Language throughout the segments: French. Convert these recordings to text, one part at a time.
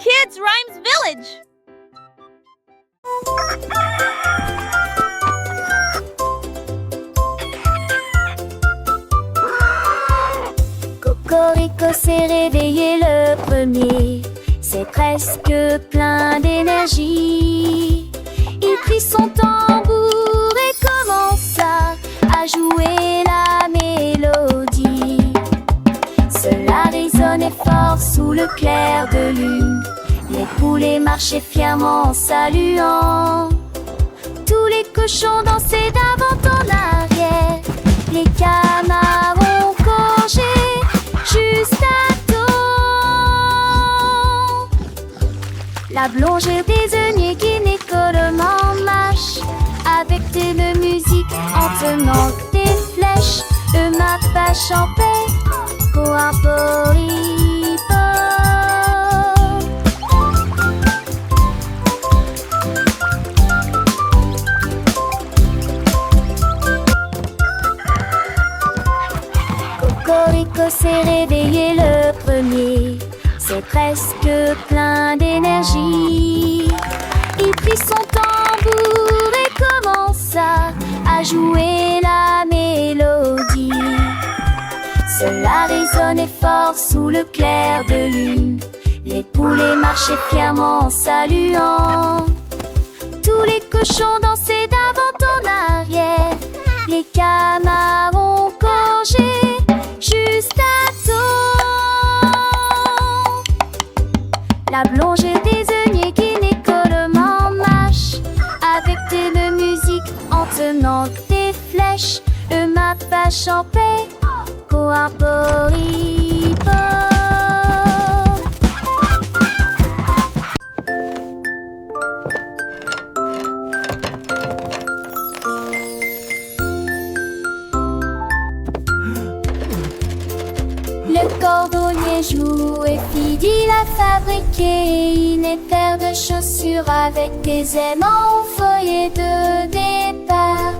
Kids Rhymes Village! Cocorico s'est réveillé le premier. C'est presque plein d'énergie. Il prit son tambour et commença à jouer la mélodie. Cela résonnait fort sous le clair de lune. Les poulets marchaient fièrement en saluant. Tous les cochons dansaient d'avant en arrière. Les canards ont congé juste à temps. La blongère désignait Guinécolement marche avec de musique en tenant des flèches. Le mapache en paix, Coarporipo. Cocorico s'est réveillé le premier. C'est presque plein d'énergie. Il prit son tambour et commença à jouer la mélodie. Cela résonnait fort sous le clair de lune. Les poulets marchaient fièrement en saluant. Tous les cochons dansaient d'avant en arrière. Les canards ont congé juste à temps. La blongère désignait Guinécolement marche avec de musique en tenant des flèches. Le mapache en paix, Coarporipo. Le cordonnier joue et Fidi l'a fabriqué. Une paire de chaussures avec des aimants au foyer de départ.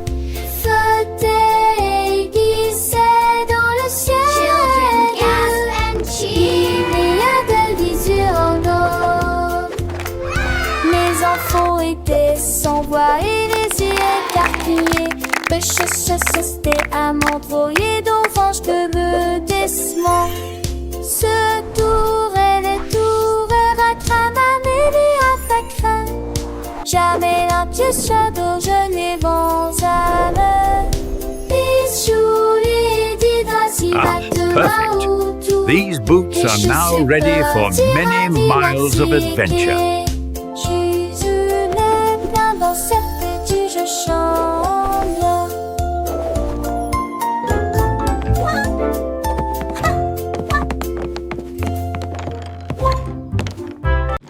Fauteuil glissé dans le ciel. Children gasp and cheer. Il y a de l'usure en eau. Les enfants étaient sans voix et les yeux écarquillés. C'était à m'envoyer d'enfange de redescement. Ce tour et les tours à cramaner et à facrin. Jamais un pied shadow, je les vends à me. Perfect. These boots are now ready for many miles of adventure. Dans cette petite je chante.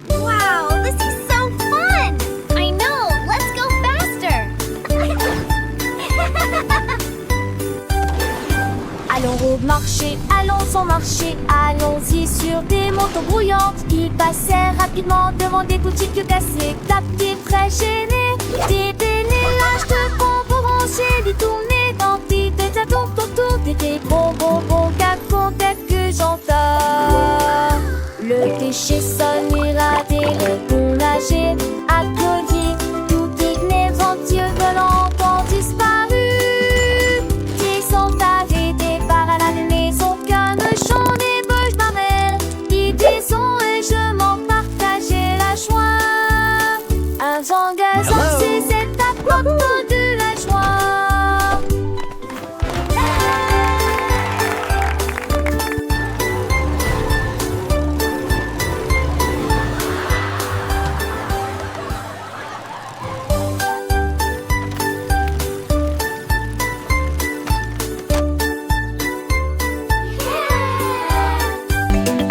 Wow, this is so fun! I know, let's go faster! Allons au marché, allons au marché, allons-y sur des motos brouillantes. Ils passèrent rapidement devant des boutiques cassées, tapis très gênés. Des bénélages de bonbons rangés, des tournées dans des ados autour des bonbons qu'à que j'entends. Le péché sonnera des rebonds nagés à collier. Tout digné venteux volant ont disparu. Ils sont arrêtés par la maison qu'un chant des bouches barrelles. Ils disons et je m'en partageais la joie. Un vent gazant, c'est cette apporte de la joie.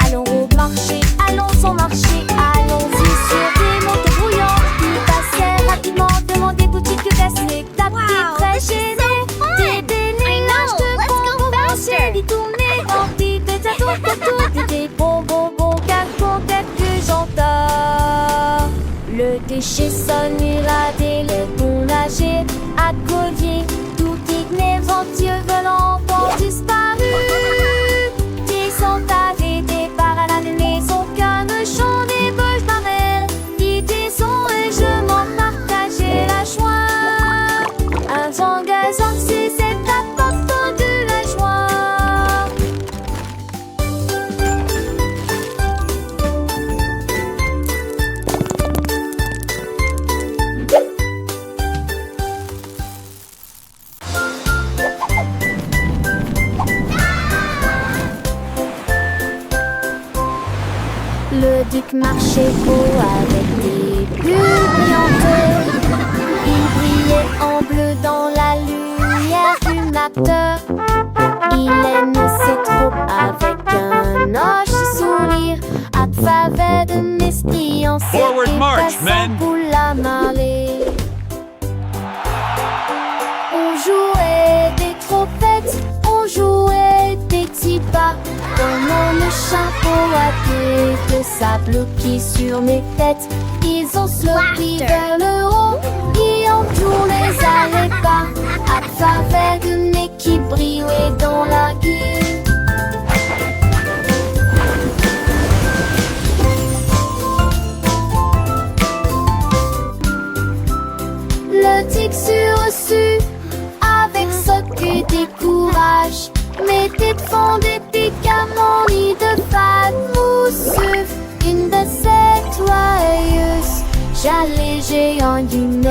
Allons au marché, allons au marché, allons-y sur des motos brouillantes. Ils passèrent rapidement devant des boutiques cassées, tapis Wow, très this is gênés. so fun. Des bénélages de let's go bonbons faster. rangés, des tournées remplis de ados autour des bonbons que j'entends. Le déchet sonnera des rebonds nagés à collier. Tout digné venteux volant ont disparu. Ils sont arrêtés par la maison qu'un chant des bouches Le duc marchait haut avec des bulles brillantes. Il brillait en bleu dans la lumière du matin. Il aime ses troupes avec un hoche sourire. À travers de l'esprit en Forward cercle march, passant men. pour la marée. On jouait des trompettes, on jouait des petits pas. Prenant le chapeau à pied de sable qui sur mes têtes. Ils ont sloppy vers le haut, et on joue les allées bas. À travers de nez qui brillait dans la guille. Le tic sur-reçu, avec ce que décourage, mettait de fond des pics à mon lit de fade mousseux. Une de ces joyeuses, j'allais géant du nez.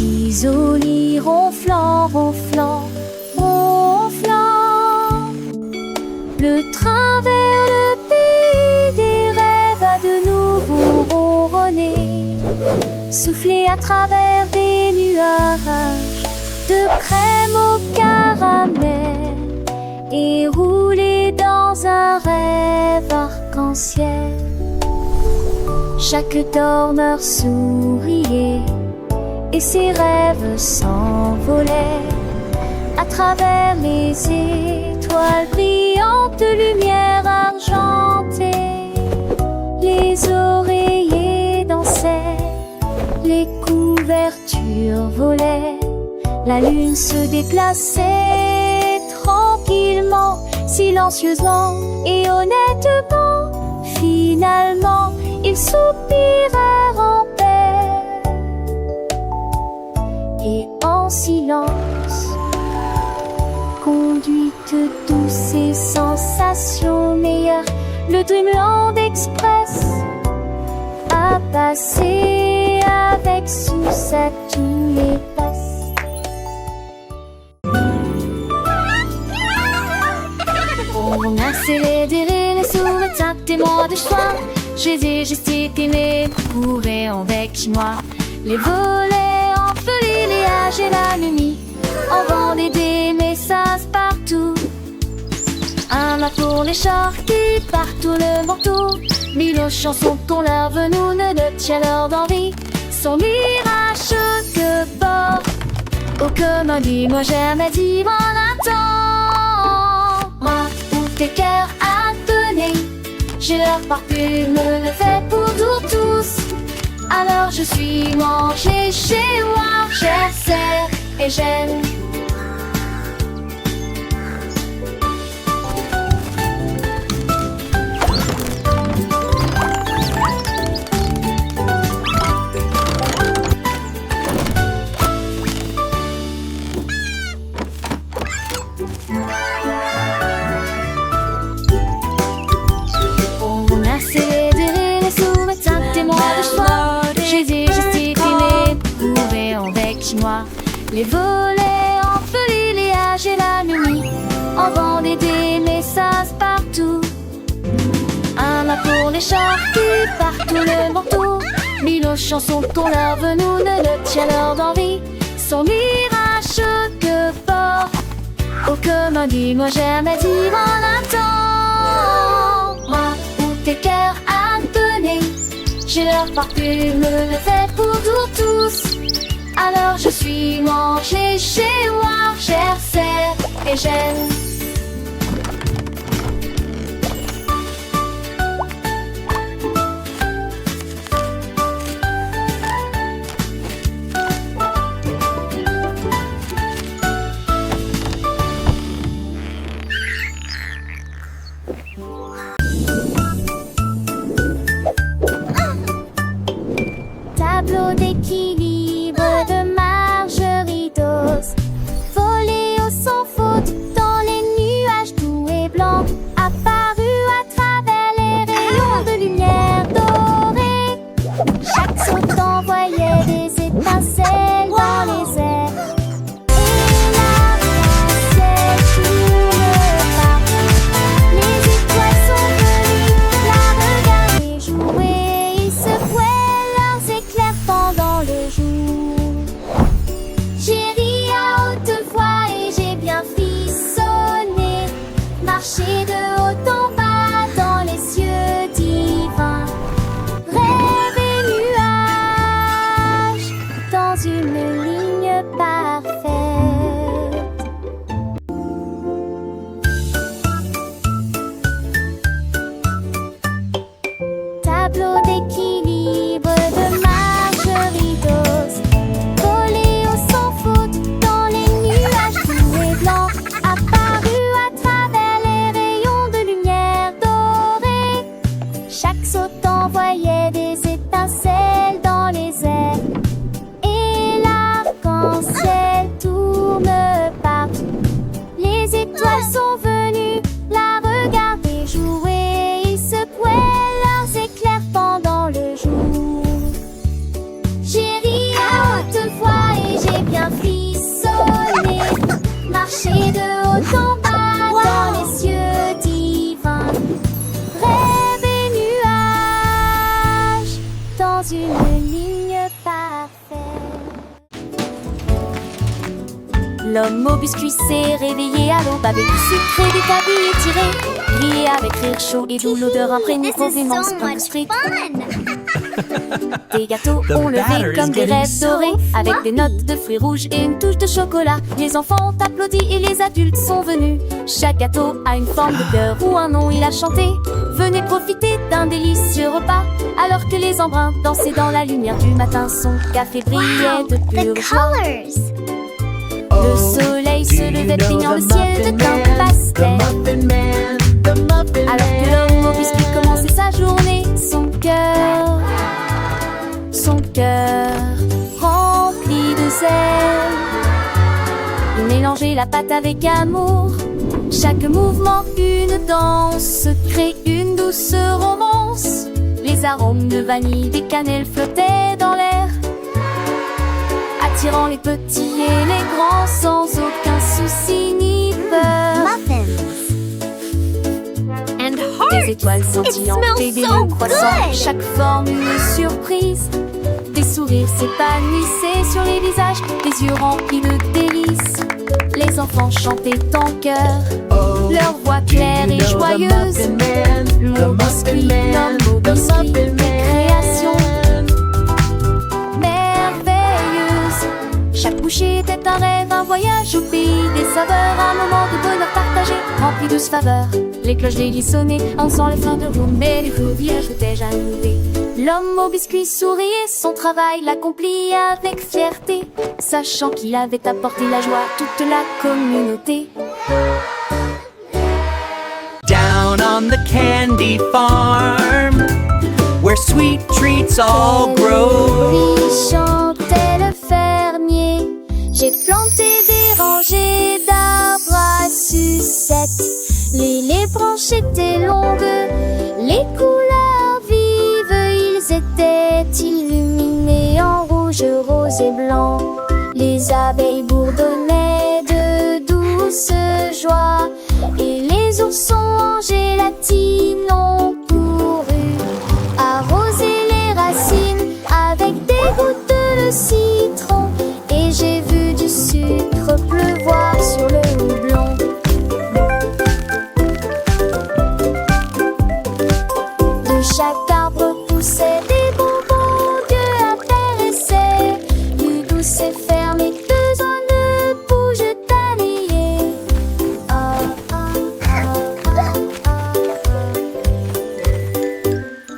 Isolé, ronflant, ronflant, ronflant. Le train vers le pays des rêves a de nouveau ronronné. Soufflé à travers des nuages de crème au caramel et roulé dans un rêve arc-en-ciel. Chaque dormeur souriait et ses rêves s'envolaient à travers les étoiles brillantes de lumière argentée. Les oreillers dansaient, les couvertures volaient, la lune se déplaçait tranquillement, silencieusement et honnêtement. Finalement, ils soupirèrent en paix. Et en silence, conduite douce et sensation meilleure, le Dreamland Express a passé avec succès tous les passes. On a célébré les souvenirs des mois de choix. J'ai des gesticulés, couraient avec chinois. Les volets entre les âges et la nuit, envoyaient des messages partout. Un mât pour les chars qui partout le manteau. Mille chansons qu'on leur venou ne tient leur d'envie. Son mirage que bord. Oh comme dis-moi jamais dit mon attend. Moi où tes cœurs à donner, j'ai leur parfume le fait pour tous. Alors je suis mangé chez moi, j'essaie et j'aime. On a célébré les souvenirs des mois de choix. J'ai des gesticulés, courés avec chinois. Les volets entre les âges et la nuit, envoyaient des messages partout. Un mât pour les chars qui partout le manteau. Mille chansons qu'on leur venou ne tient leur d'envie. Son mirage que bord. Oh comme dis-moi jamais dit mon attend. Moi où tes cœurs à donner, j'ai leur parfume le fait pour tous. Alors je suis mangé chez moi, j'essaie et j'aime. Tableau d'équilibre de Marguerite. ligne parfaite. Tableau d'équilibre de Marjorie Dawes. Voléo sans faute dans les nuages tout et blancs, apparu à travers les rayons de lumière dorée. Chaque saut envoyait des étincelles dans les airs, et l'arc-en-ciel tourne partout. Les étoiles sont venues la regarder jouer. Ils secouaient leurs éclairs pendant le jour. J'ai ri à haute voix et j'ai bien frissonné. Marcher de haut en bas dans les cieux divins. Rêve et nuages dans une ligne parfaite. L'homme au biscuit s'est réveillé à l'aube avec du sucre et des tabliers tirés. Grillé avec rire chaud et doux, l'odeur imprégnée This is profondément so Spunk much Street. fun! Des gâteaux The ont levé batter comme is des getting rêves so dorés, avec des notes de fruits rouges et une touche de chocolat. Les enfants ont applaudi et les adultes sont venus. Chaque gâteau a une forme de cœur ou un nom, il a chanté. Venez profiter d'un délicieux repas, alors que les embruns dansaient dans la lumière du matin. Son café brillait de The pure joie. colors! Le soleil se levait peignant le ciel de teint pastel. Alors que l'homme au biscuit commençait sa journée, son cœur rempli de zèle. Il mélangeait la pâte avec amour. Chaque mouvement, une danse, crée une douce romance. Les arômes de vanille, des cannelles flottaient dans l'air, attirant les petits et les grands sans aucun souci ni peur. Muffins! And Des hearts! étoiles scintillantes smells et des so nœuds croissants, good. chaque forme une surprise. Des sourires s'épanouissaient sur les visages, des yeux remplis de délices. Les enfants chantaient en chœur, leur voix claire et joyeuse. Mon biscuit, l'homme au biscuit, création merveilleuse. Chaque bouchée était un rêve, un voyage au pays des saveurs, un moment de bonheur partagé, rempli de douces faveurs. Les cloches d'église sonnaient, en sent les fins de roue, mais les feux villages étaient jaloux. L'homme au biscuit souriait, son travail l'accomplit avec fierté, sachant qu'il avait apporté la joie à toute la communauté. Down on the candy farm, where sweet treats all grow. Puis chantait le fermier. J'ai planté des rangées d'arbres à sucettes. Les branches étaient longues, les couleurs vives, ils étaient illuminés en rouge, rose et blanc. Les abeilles bourdonnaient de douce joie, et les oursons en gélatine ont couru arroser les racines avec des gouttes de citron. Et j'ai vu du sucre pleuvoir sur le houblon. De chaque arbre poussaient des bonbons, Dieu intéressait. Du douce et ferme et faisant ne bouge d'années. Ah, ah, ah, ah, ah.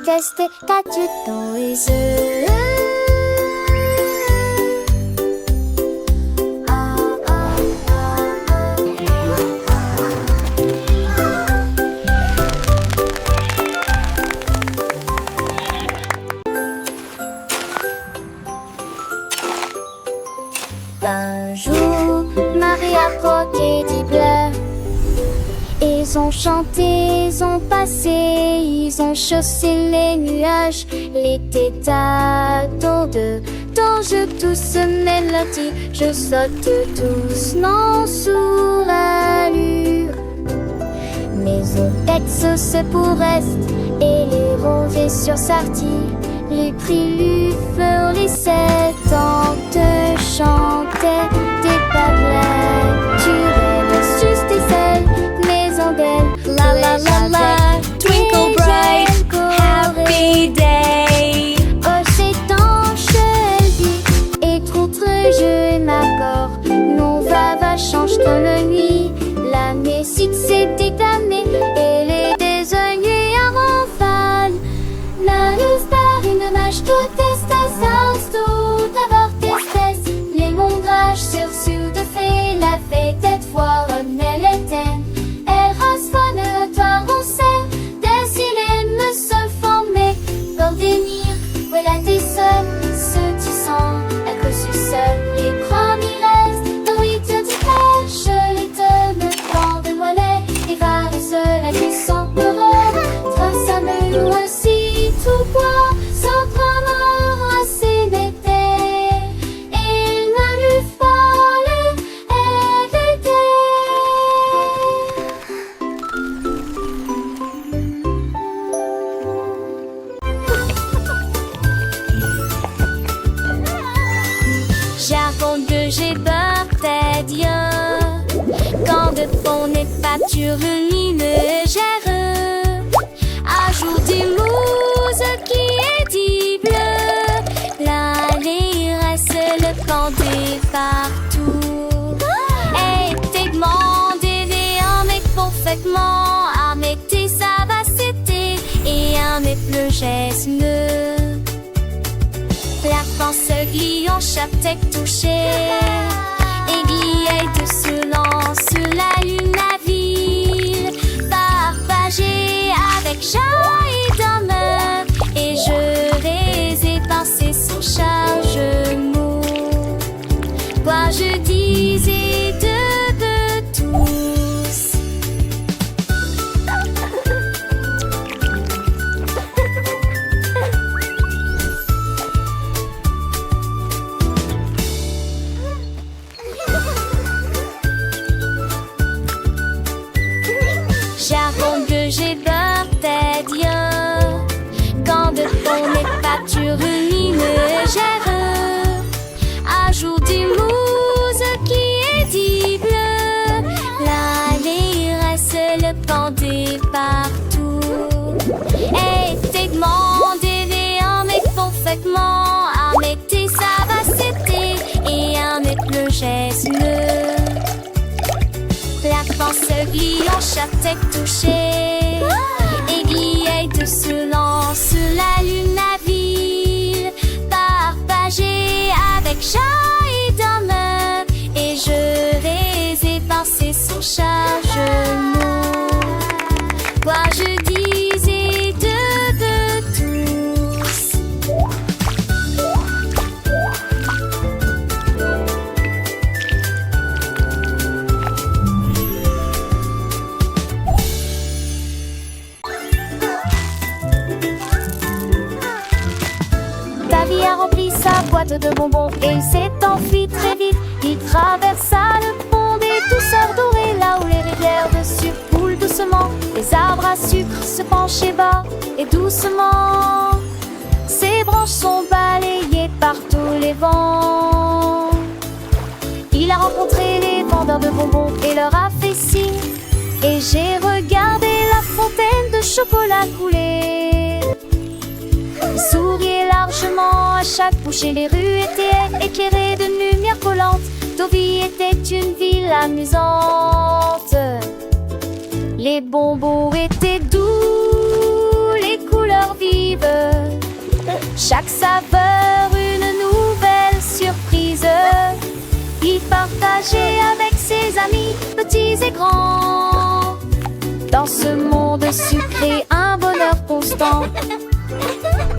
Qu'est-ce que t'as-tu dans les yeux? Un jour, Marie a croqué des bleues. Ils ont chanté, ils ont passé, ils ont chaussé les nuages. L'été t'attend dans je tousse mélodie. Je saute doucement sous l'allure. Mes otex se pour est et les roses sur sartie. Les prix fleurissaient, tante chantait des bablettes. Tu rêves juste des ailes, maison d'elle. La la la la, twinkle bright, happy day. Oh, c'est tanche, elle dit, et trop très je que j'ai peur, t'es Dieu. Quand de fond n'est pas lumineux, gère. Ajoute du mousse qui est dit bleu. L'allée reste le canté partout. Et t'es demandé un mec parfaitement. Avec tes savacité et un mec le geste. La pensée gliant chaque tête touchée. Aiguille de silence sur la lune, la ville partagée avec joie et d'honneur. Et je vais éparser son chargement. Quoi je disais de tous. J'avoue que j'ai peur, t'es Dieu. Quand de ton n'est pas lumineux, gère. Ajoute du mousse qui est dit bleu. L'allée reste le canté partout. Et t'es demandé un mec parfaitement. Avec tes savacité et un mec le geste. La pensée gliant chaque tête touchée. Aiguille de silence sur la lune, la ville partagée avec joie et d'honneur. Et je vais éparser son chargement. Quoi je disais de tous. Davy a rempli sa boîte de bonbons et il s'est enfui très vite. Il traversa le pont des douceurs dorées, là où les rivières de sucre coulent doucement. Les arbres à sucre se penchaient bas et doucement. Ses branches sont balayées par tous les vents. Il a rencontré les vendeurs de bonbons et leur a fait signe. Et j'ai regardé la fontaine de chocolat couler. Il souriait largement à chaque bouchée. Les rues étaient éclairées de lumière collante. Deauville était une ville amusante. Les bonbons étaient doux, les couleurs vives. Chaque saveur une nouvelle surprise. Il partageait avec ses amis, petits et grands. Dans ce monde sucré, un bonheur constant.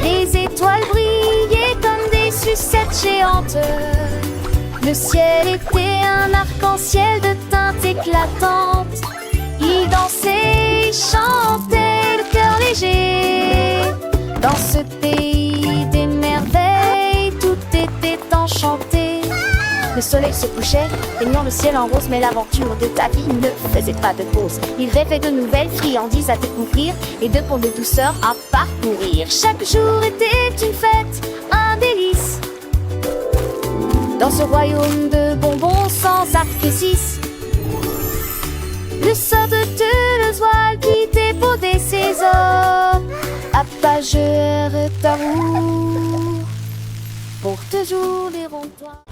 Les étoiles brillaient comme des sucettes géantes. Le ciel était un arc-en-ciel de teintes éclatantes. Il dansait et chantait le cœur léger. Dans ce pays des merveilles, tout était enchanté. Le soleil se couchait, peignant le ciel en rose. Mais l'aventure de Davy ne faisait pas de pause. Il rêvait de nouvelles friandises à découvrir et de ponts de douceur à parcourir. Chaque jour était une fête, un délice. Dans ce royaume de bonbons sans artifice. Le sort de Toulouse voile qui débaudait ses os. Appageur ta roue pour toujours les ronds-toits.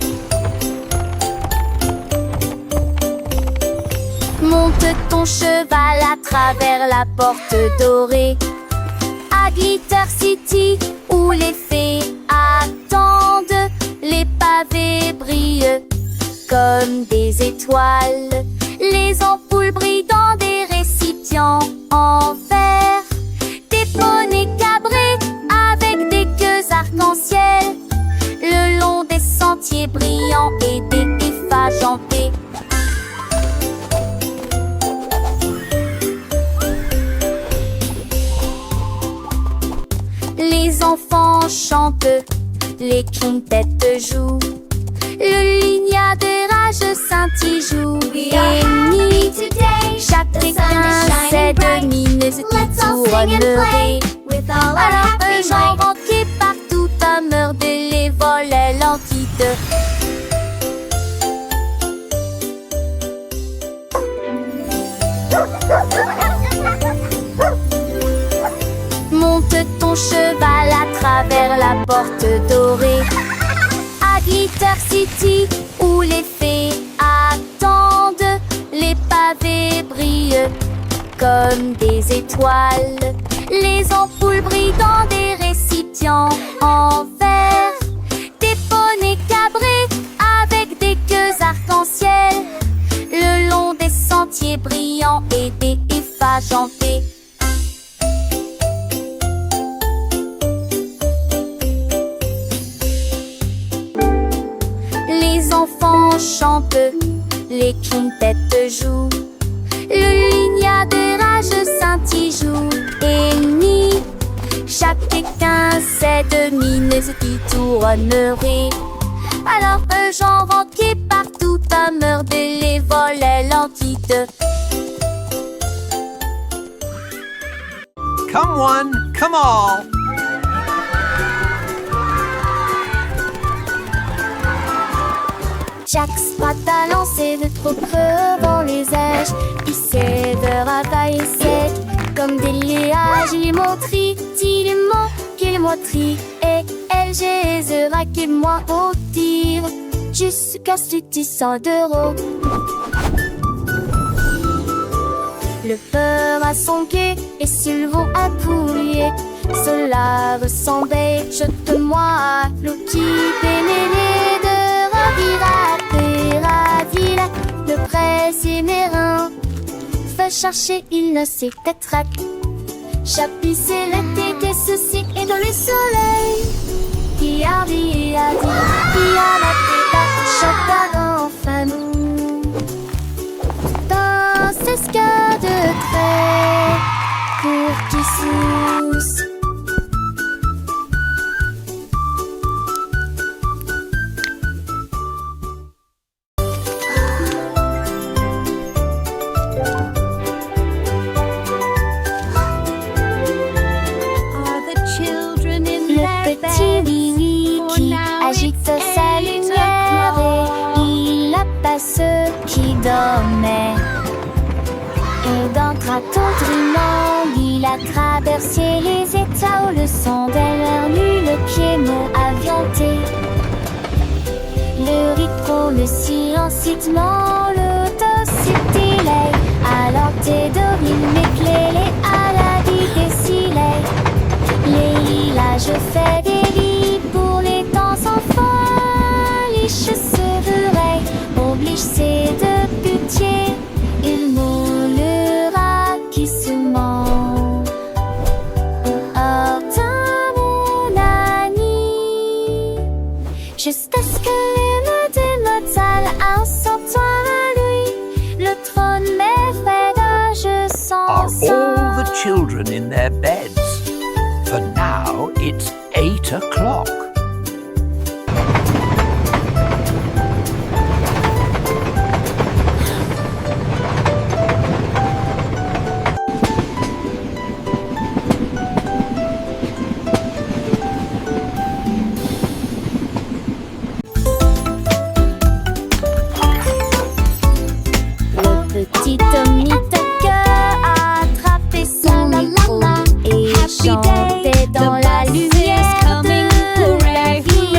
Monte ton cheval à travers la porte dorée à Glitter City où les fées attendent. Les pavés brillent comme des étoiles. Les ampoules brillent dans des récipients en verre. Des poneys cabrés avec des queues arc-en-ciel le long des sentiers brillants et des griffages en paix. Les enfants chantent, les quintettes jouent, le lignard de rage scintille joue. Et chaque étincelle de mineuse qui tournerait. Alors que j'en rentre partout à meurtre les vols lentides. la porte dorée. À Glitter City, où les fées attendent, les pavés brillent comme des étoiles. Les ampoules brillent dans des récipients en verre. Des poneys cabrés avec des queues arc-en-ciel, le long des sentiers brillants et des effages en paix. Les enfants chantent, les quintettes jouent, le lignard des rages scintille joue et nuit. Chaque étincelle de mine se tournerait. Alors que j'en renquais partout à meurtre les volets lentilles. Come one, come all. Jack Sprat a lancé de trop creux les âges. Il sait de ravailler sec comme des liages. Il est montri, il est mort, qu'il est moitri. Et elle, j'ai raqué moi au tir. Jusqu'à ce 100 d'euros. Le peur a son quai et Sylvain a pouillé. Cela ressemblait, jette-moi à l'eau qui pénérait de Ravira, le presse et mes reins. Fais chercher, il ne sait peut-être. Chapisser l'été des soucis et dans le soleil. Qui a dit, qui a la tête, chacun enfin nous. Dans ce ska de trait, pour qui sousse. Agite sa lumière et il apaise ceux qui dormaient. Et d'un craton trilingue, il a traversé les états où le son de leur nu, le piano avianté. Le rythme, le silence, l'autocité, alors t'es dormi, mes clés, à la vie des silets. Les lilas, je fais des lits pour les temps sans folie. Je serai oblige, c'est de pitié. Il mourra qui se ment. Oh, mon ami, juste à ce que les mots de notre salle en sortant à lui, le trône m'effraie, je Are sens all the children in their beds? For now, it's 8 o'clock. Le petit Tommy Tucker a attrapé son micro et chantait dans la lumière de la vie.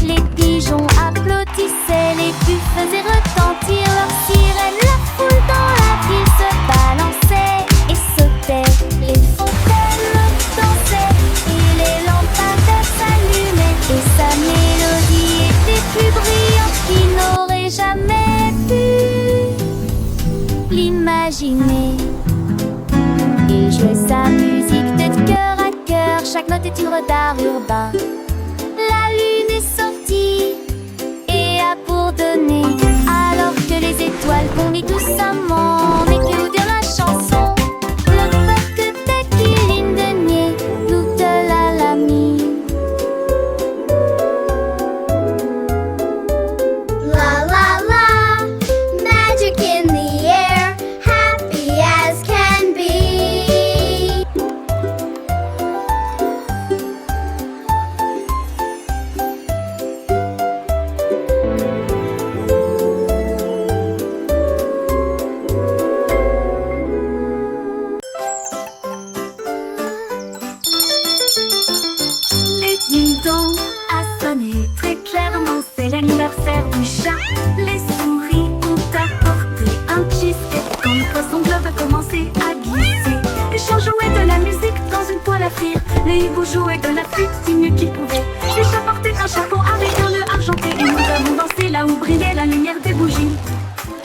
Les pigeons applaudissaient, les puces faisaient retentir leurs sirènes. La foule dans la ville se balançait et sautait. Les fontaines dansaient et les lampadaires s'allumaient. Et sa mélodie était plus brillante qu'il n'aurait jamais pu l'imaginer. Il jouait sa musique de cœur à cœur, chaque note est une d'art urbain. La lune est sortie et a bourdonné, alors que les étoiles fondent doucement. Mais que nous dire la chanson, le fait que dès qu'il de nier, nous de la lamie. La la la, magic in the air, happy as can be. Les hiboux jouaient de la flûte du mieux qu'ils pouvaient. Le chat portait un chapeau avec un nœud argenté. Et nous avons dansé là où brillait la lumière des bougies.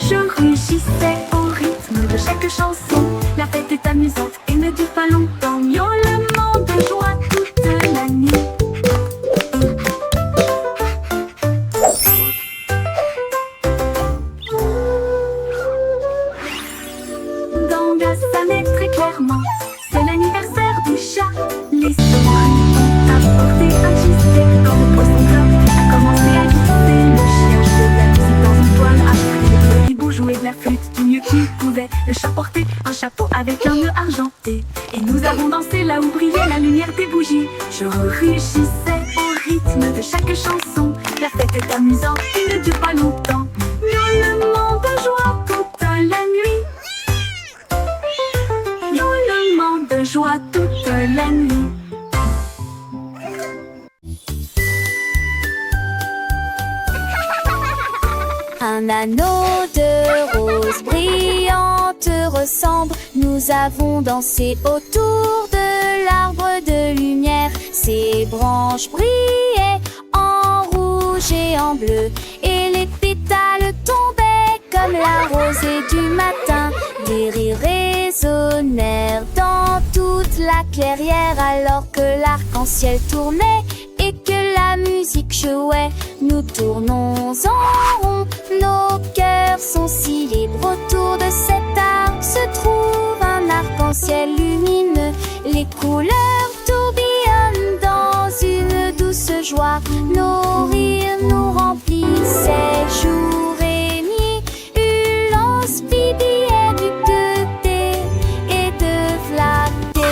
Je rugissais au rythme de chaque chanson. La fête est amusante et ne dure pas longtemps. Miaulement de joie toute la nuit. Dans Gassanet très clairement, c'est l'anniversaire du chat. Les souris apportaient un cheesecake dans le poisson club. A commencé à glisser le chien jouait de la musique dans une toile après. Le hibou jouait de la flûte du mieux qu'il pouvait. Le chat portait un chapeau avec un nœud argenté. Et nous avons dansé là où brillait la lumière des bougies. Je rugissais au rythme de chaque chanson. La fête est amusante et ne dure pas longtemps. Miaulement de joie toute la nuit. Miaulement de joie toute la nuit. Un anneau de rose brillante ressemble. Nous avons dansé autour de l'arbre de lumière. Ses branches brillaient en rouge et en bleu. Et les pétales tombaient comme la rosée du matin. Des rires résonnèrent dans toute la clairière alors que l'arc-en-ciel tournait et que la musique jouait. Nous tournons en rond, nos cœurs sont si libres. Autour de cet arbre se trouve un arc-en-ciel lumineux. Les couleurs tourbillonnent dans une douce joie. Nos rires nous remplissaient jour et nuit. Ulance bibillait du thé et de flatté.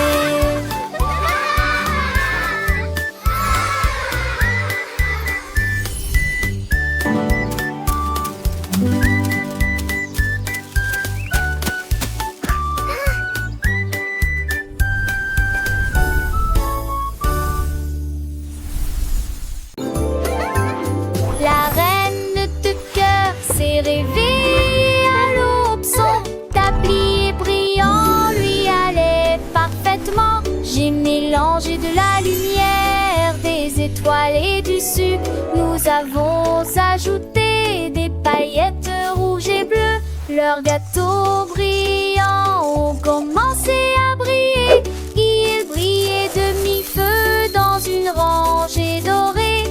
La reine de cœur s'est réveillée à l'aube. Son tablier brillant lui allait parfaitement. J'ai mélangé de la lumière, des étoiles et du sucre. Nous avons ajouté des paillettes rouges et bleues. Leurs gâteaux brillants ont commencé à briller. Ils brillaient de mi-feu dans une rangée dorée.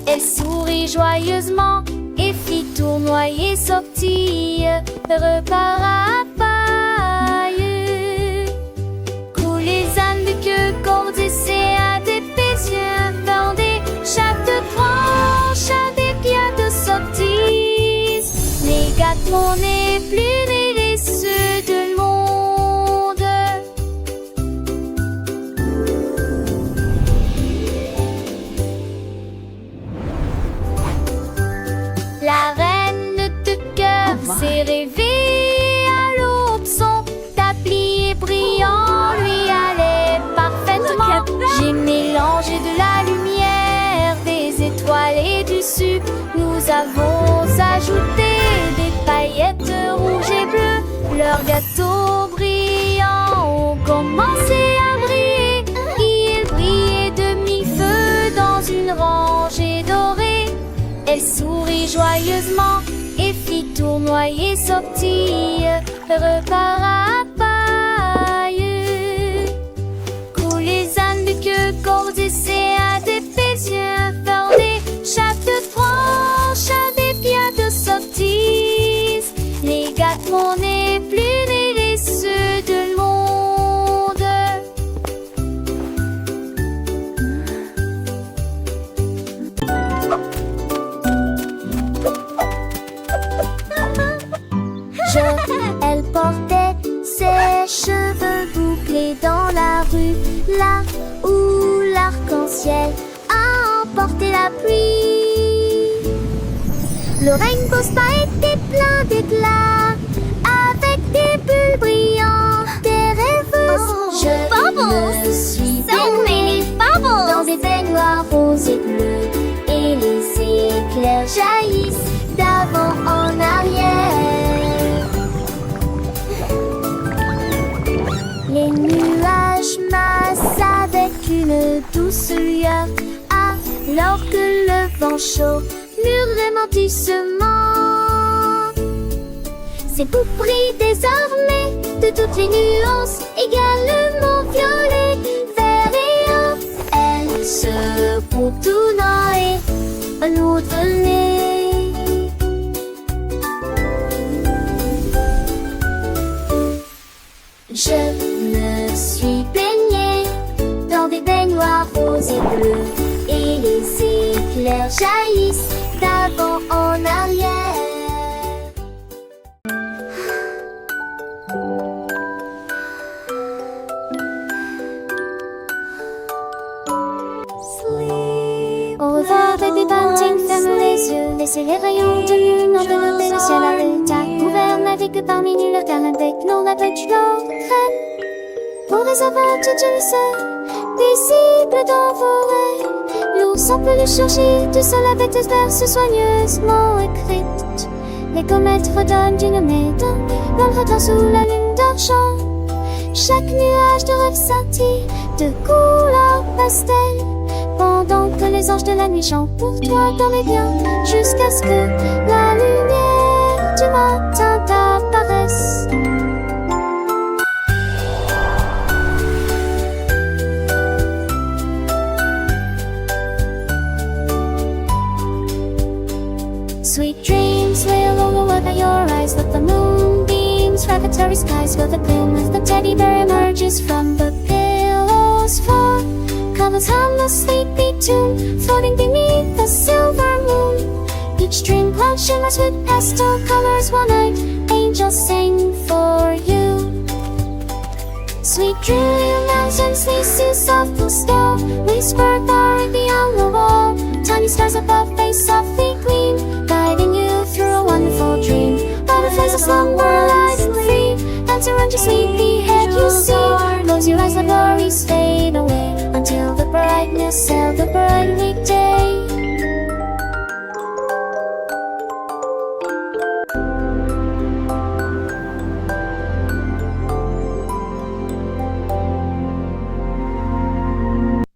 Elle sourit joyeusement et fit tournoyer sortie, repas à paille. Coups les ânes de queue, cordes et séats, des péziens bordés, chaque branche a des pieds de sottise. Les gâteaux n'est plus mais les ceux de monde. La reine de cœur s'est réveillée à l'aube. Son tablier brillant lui allait parfaitement. J'ai mélangé de la lumière, des étoiles et du sucre. Nous avons ajouté des paillettes rouges et bleues. Leurs gâteaux brillants ont commencé à briller. Ils brillaient de mi-feu dans une rangée dorée. Elle sourit joyeusement et fit tournoyer sortie, repas à paille. Coups les ânes de queue, cordes et séats, des péziens bordés, chaque branche a des pieds de sottise. Les gâteaux n'est plus mais les ceux de monde. Elle portait ses cheveux bouclés dans la rue, là où l'arc-en-ciel a emporté la pluie. Le rainbow spa était plein d'éclats, avec des bulles brillantes, des rêveuses. Je me suis baignée dans des baignoires roses et bleues, et les éclairs jaillissent d'avant en arrière. Les nuages massent avec une lors que le vent chaud murmure doucement. Ses bouts brillent désormais de toutes les nuances, également violet, vert et or. Elle se retourne et un autre nez. Je me suis baignée dans des baignoires roses et bleus, et les éclairs jaillissent d'avant en arrière. Au revoir baby bunting, ferme les yeux, laissez les rayons de lune envelopper le ciel à l'état ouvert, navigue parmi nulle car avec nos navets crème. Pour les aventures du lycée, visibles dans vos rêves, l'ours en peluche surgit du sol avec des verses soigneusement écrites. Les comètes redonnent d'une médaille, l'ombre éteint sous la lune d'argent. Chaque nuage de rêve scintille de couleur pastel, pendant que les anges de la nuit chantent pour toi dans les biens, jusqu'à ce que la lumière du matin t'apparaisse. Sweet dreams will over your eyes, let the moonbeams fragmentary skies fill the gloom as the teddy bear emerges from the pillow's fall. Covers harmless sleepy tune, floating beneath the silver moon. Each dream cloud shimmers with pastel colors, one-eyed angels sing for you. Sweet dreams and sleazy soft blue snow, whisper far beyond the wall. Tiny stars above they softly gleam, guiding you through a wonderful dream. Butterflies of long wide and free, dance around your sleepy head you see. Close your eyes, let worries fade away, until the brightness of the bright weekday